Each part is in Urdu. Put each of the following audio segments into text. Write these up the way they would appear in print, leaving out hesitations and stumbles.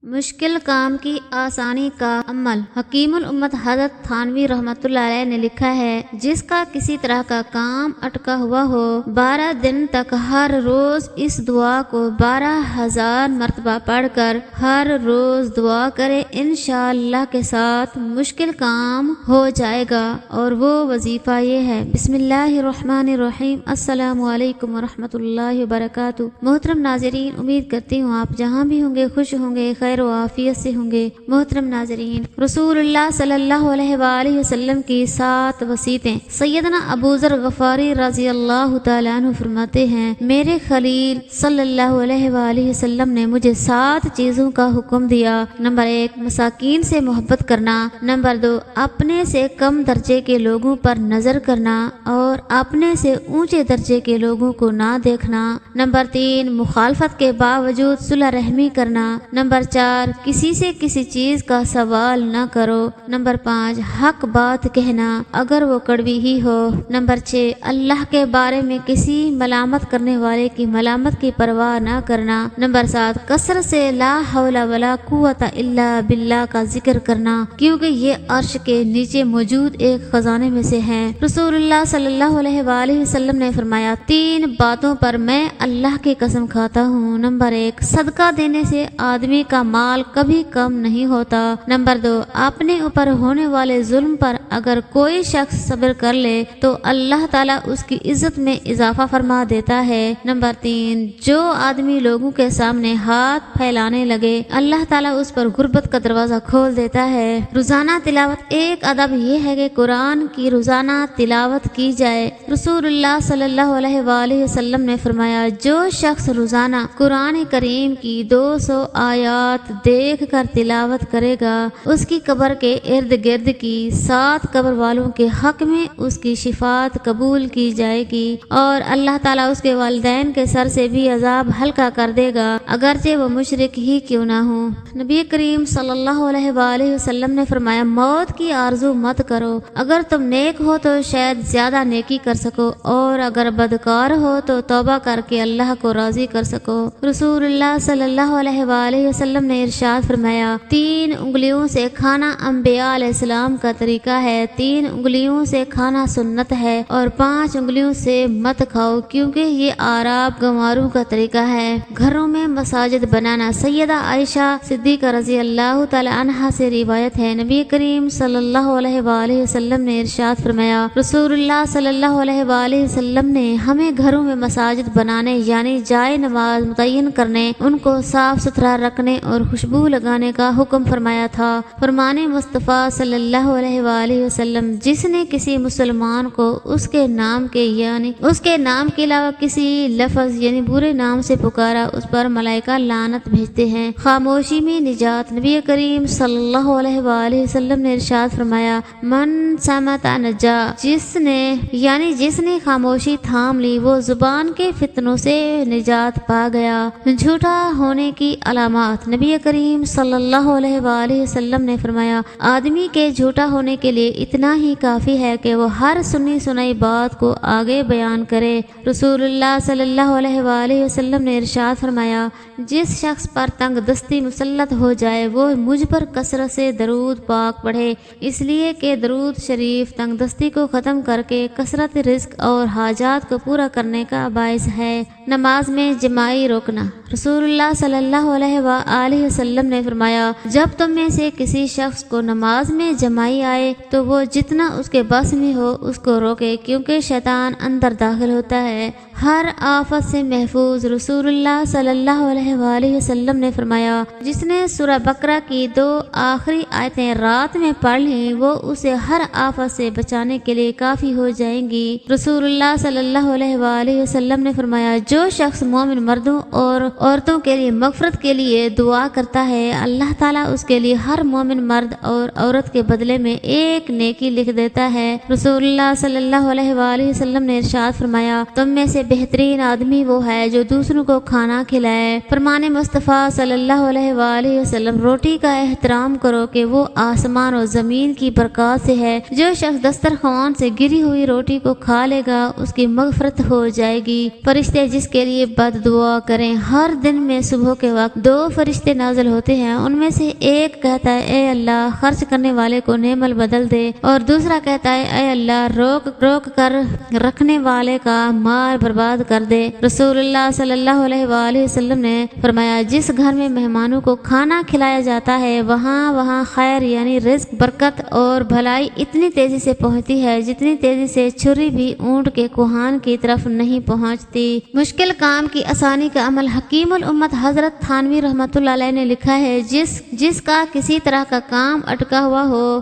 مشکل کام کی آسانی کا عمل۔ حکیم الامت حضرت تھانوی رحمۃ اللہ علیہ نے لکھا ہے، جس کا کسی طرح کا کام اٹکا ہوا ہو 12 دن تک ہر روز اس دعا کو 12,000 مرتبہ پڑھ کر ہر روز دعا کرے، انشاءاللہ کے ساتھ مشکل کام ہو جائے گا۔ اور وہ وظیفہ یہ ہے: بسم اللہ الرحمن الرحیم، السلام علیکم ورحمۃ اللہ وبرکاتہ۔ محترم ناظرین، امید کرتی ہوں آپ جہاں بھی ہوں گے خوش ہوں گے، خیر و عافیت سے ہوں گے۔ محترم ناظرین، رسول اللہ صلی اللہ علیہ وآلہ وسلم کی 7 وصیتیں۔ سیدنا ابو ذر غفاری رضی اللہ تعالیٰ عنہ فرماتے ہیں، میرے خلیل صلی اللہ علیہ وآلہ وسلم نے مجھے 7 چیزوں کا حکم دیا۔ نمبر 1، مساکین سے محبت کرنا۔ نمبر 2، اپنے سے کم درجے کے لوگوں پر نظر کرنا اور اپنے سے اونچے درجے کے لوگوں کو نہ دیکھنا۔ نمبر 3، مخالفت کے باوجود صلح رحمی کرنا۔ نمبر 4، کسی سے کسی چیز کا سوال نہ کرو۔ نمبر 5، حق بات کہنا اگر وہ کڑوی ہی ہو۔ نمبر 6، اللہ کے بارے میں کسی ملامت کرنے والے کی ملامت کی پرواہ نہ کرنا۔ نمبر 7، کثرت سے لا حول ولا قوت الا باللہ کا ذکر کرنا، کیونکہ یہ عرش کے نیچے موجود ایک خزانے میں سے ہے۔ رسول اللہ صلی اللہ علیہ وآلہ وسلم نے فرمایا، 3 باتوں پر میں اللہ کی قسم کھاتا ہوں۔ نمبر 1، صدقہ دینے سے آدمی کا مال کبھی کم نہیں ہوتا۔ نمبر 2، اپنے اوپر ہونے والے ظلم پر اگر کوئی شخص صبر کر لے تو اللہ تعالیٰ اس کی عزت میں اضافہ فرما دیتا ہے۔ نمبر 3، جو آدمی لوگوں کے سامنے ہاتھ پھیلانے لگے اللہ تعالیٰ اس پر غربت کا دروازہ کھول دیتا ہے۔ روزانہ تلاوت۔ ایک ادب یہ ہے کہ قرآن کی روزانہ تلاوت کی جائے۔ رسول اللہ صلی اللہ علیہ وآلہ وسلم نے فرمایا، جو شخص روزانہ قرآن کریم کی 200 آیات دیکھ کر تلاوت کرے گا، اس کی قبر کے ارد گرد کی 7 قبر والوں کے حق میں اس کی شفاعت قبول کی جائے گی اور اللہ تعالیٰ اس کے والدین کے سر سے بھی عذاب ہلکا کر دے گا، اگرچہ وہ مشرک ہی کیوں نہ ہو۔ نبی کریم صلی اللہ علیہ وآلہ وسلم نے فرمایا، موت کی آرزو مت کرو، اگر تم نیک ہو تو شاید زیادہ نیکی کر سکو اور اگر بدکار ہو تو توبہ کر کے اللہ کو راضی کر سکو۔ رسول اللہ صلی اللہ علیہ وآلہ وسلم نے ارشاد فرمایا، 3 انگلیوں سے کھانا انبیاء علیہ السلام کا طریقہ ہے، 3 انگلیوں سے کھانا سنت ہے اور 5 انگلیوں سے مت کھاؤ، کیونکہ یہ اعراب گنواروں کا طریقہ ہے۔ گھروں میں مساجد بنانا۔ سیدہ عائشہ صدیقہ رضی اللہ تعالی عنہا سے روایت ہے، نبی کریم صلی اللہ علیہ وآلہ وسلم نے ارشاد فرمایا، رسول اللہ صلی اللہ علیہ وآلہ وسلم نے ہمیں گھروں میں مساجد بنانے یعنی جائے نماز متعین کرنے، ان کو صاف ستھرا رکھنے اور خوشبو لگانے کا حکم فرمایا تھا۔ فرمان مصطفیٰ صلی اللہ علیہ وآلہ وسلم، جس نے کسی مسلمان کو اس کے نام کے علاوہ کسی لفظ یعنی برے نام سے پکارا، اس پر ملائکہ لعنت بھیجتے ہیں۔ خاموشی میں نجات۔ نبی کریم صلی اللہ علیہ وآلہ وسلم نے ارشاد فرمایا، من صمت نجا، جس نے خاموشی تھام لی وہ زبان کے فتنوں سے نجات پا گیا۔ جھوٹا ہونے کی علامات۔ نبی کریم صلی اللہ علیہ وآلہ وسلم نے فرمایا، آدمی کے جھوٹا ہونے کے لیے اتنا ہی کافی ہے کہ وہ ہر سنی سنائی بات کو آگے بیان کرے۔ رسول اللہ صلی اللہ علیہ وآلہ وسلم نے ارشاد فرمایا، جس شخص پر تنگ دستی مسلط ہو جائے وہ مجھ پر کثرت سے درود پاک پڑھے، اس لیے کہ درود شریف تنگ دستی کو ختم کر کے کثرت رزق اور حاجات کو پورا کرنے کا باعث ہے۔ نماز میں جماعی روکنا۔ رسول اللہ صلی اللہ علیہ وآلہ وسلم نے فرمایا، جب تم میں سے کسی شخص کو نماز میں جماعی آئے تو وہ جتنا اس کے بس میں ہو اس کو روکے، کیونکہ شیطان اندر داخل ہوتا ہے۔ ہر آفت سے محفوظ۔ رسول اللہ صلی اللہ علیہ وآلہ وسلم نے فرمایا، جس نے سورہ بقرہ کی 2 آخری آیتیں رات میں پڑھ لیں وہ اسے ہر آفت سے بچانے کے لیے کافی ہو جائیں گی۔ رسول اللہ صلی اللہ علیہ وآلہ وسلم نے فرمایا، جو شخص مومن مردوں اور عورتوں کے لیے مغفرت کے لیے دعا کرتا ہے، اللہ تعالیٰ اس کے لیے ہر مومن مرد اور عورت کے بدلے میں ایک نیکی لکھ دیتا ہے۔ رسول اللہ صلی اللہ علیہ وآلہ وسلم نے ارشاد فرمایا، تم میں سے بہترین آدمی وہ ہے جو دوسروں کو کھانا کھلائے۔ فرمان مصطفیٰ صلی اللہ علیہ وآلہ وسلم، روٹی کا احترام کرو کہ وہ آسمان اور زمین کی برکات سے ہے۔ جو شخص دسترخوان سے گری ہوئی روٹی کو کھا لے گا اس کی مغفرت ہو جائے گی۔ فرشتے جس کے لیے بد دعا کریں، ہر دن میں صبح کے وقت 2 فرشتے نازل ہوتے ہیں، ان میں سے ایک کہتا ہے اے اللہ خرچ کرنے والے کو نعمت بدل دے، اور دوسرا کہتا ہے اے اللہ روک کر رکھنے والے کا مال برباد کر دے۔ رسول اللہ صلی اللہ علیہ وآلہ وسلم نے فرمایا جس گھر میں مہمانوں کو کھانا کھلایا جاتا ہے وہاں خیر یعنی رزق، برکت اور بھلائی اتنی تیزی سے پہنچتی ہے جتنی تیزی سے چھری بھی اونٹ کے کوہان کی طرف نہیں پہنچتی۔ مشکل کام کی آسانی کا عمل حکیم الامت حضرت تھانوی رحمۃ اللہ علیہ نے لکھا ہے جس کا کسی طرح کا کام اٹکا ہوا ہو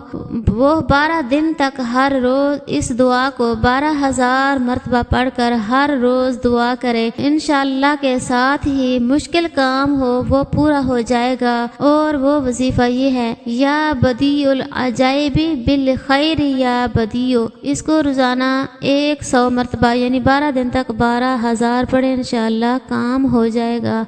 وہ 12 دن تک ہر روز اس دعا کو 12,000 مرتبہ پڑھ کر ہر روز دعا کرے، انشاءاللہ کے ساتھ ہی مشکل کام ہو وہ پورا ہو جائے گا۔ اور وہ وظیفہ یہ ہے یا بدیع العجائب بالخیر یا بدیع، اس کو روزانہ 100 مرتبہ یعنی 12 دن تک 12,000 پڑھے، انشاءاللہ کام ہو جائے گا۔